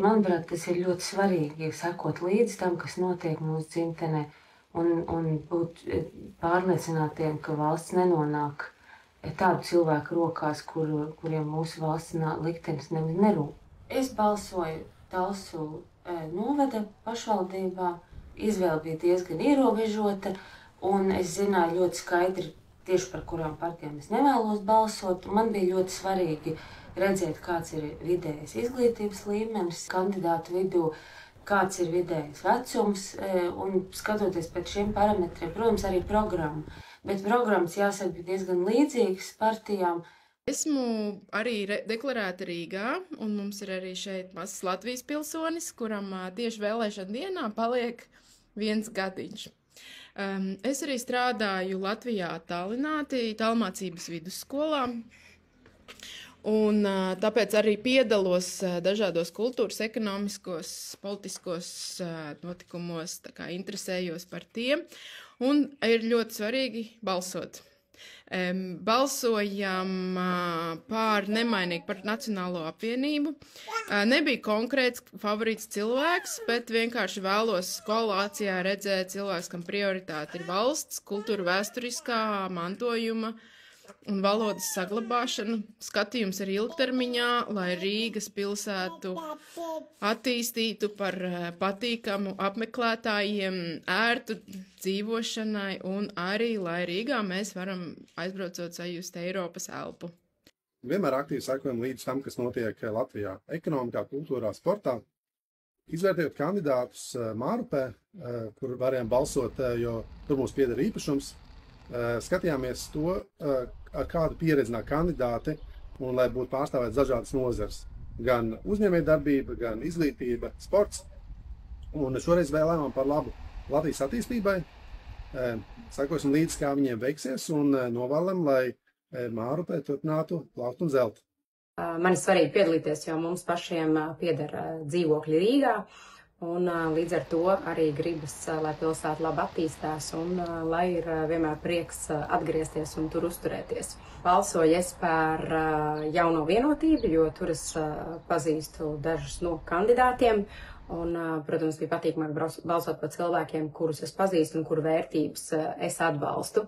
manuprāt, tas ir ļoti svarīgi, sekot līdz tam, kas notiek mūsu dzimtenē, un būt pārliecinātiem, ka valsts nenonāk tādu cilvēku rokās, kuriem mūsu valsts liktenis nemaz nerūp. Es balsoju Talsu novada pašvaldībā, izvēle bija diezgan ierobežota, un es zināju ļoti skaidri, tieši par kurām partijām es nevēlos balsot. Man bija ļoti svarīgi redzēt, kāds ir vidējais izglītības līmenis kandidātu vidū, kāds ir vidējais vecums, un skatoties pēc šiem parametriem, protams, arī programma. Bet programmas, jāsaka, bija diezgan līdzīgas partijām. Esmu arī deklarēta Rīgā, un mums ir arī šeit mazs Latvijas pilsonis, kuram tieši vēlēšana dienā paliek 1 gadiņš. Es arī strādāju Latvijā tālmācības vidusskolā, un tāpēc arī piedalos dažādos kultūras, ekonomiskos, politiskos notikumos, tā kā interesējos par tiem, un ir ļoti svarīgi balsot. Balsojam pār nemainīgi par Nacionālo apvienību. Nebija konkrēts favorīts cilvēks, bet vienkārši vēlos koalīcijā redzēt cilvēks, kam prioritāte ir valsts, kultūra, vēsturiskā mantojuma un valodas saglabāšana. Skatījums arī ilgtermiņā, lai Rīgas pilsētu attīstītu par patīkamu apmeklētājiem, ērtu dzīvošanai, un arī, lai Rīgā mēs varam aizbraucot sajust Eiropas elpu. Vienmēr aktīvi sekojam līdz tam, kas notiek Latvijā ekonomikā, kultūrā, sportā. Izvērtējot kandidātus Mārupē, kur varējām balsot, jo tur mums pieder īpašums, skatījāmies to, ar kādu pieredzi nāk kandidāti, un lai būtu pārstāvēts dažādas nozares. Gan uzņēmējdarbība, gan izglītība, sports. Un šoreiz vēlējām par labu Latvijas attīstībai. Sekosim līdzi, kā viņiem veiksies, un novēlam, lai Mārupē turpinātu plaukt un zelt. Man ir svarīgi piedalīties, jo mums pašiem pieder dzīvokļi Rīgā. Un līdz ar to arī gribas, lai pilsēta labi attīstās un lai ir vienmēr prieks atgriezties un tur uzturēties. Balsoju es par Jauno vienotību, jo tur es pazīstu dažus no kandidātiem. Un, protams, bija patīkami balsot par cilvēkiem, kurus es pazīstu un kuru vērtības es atbalstu.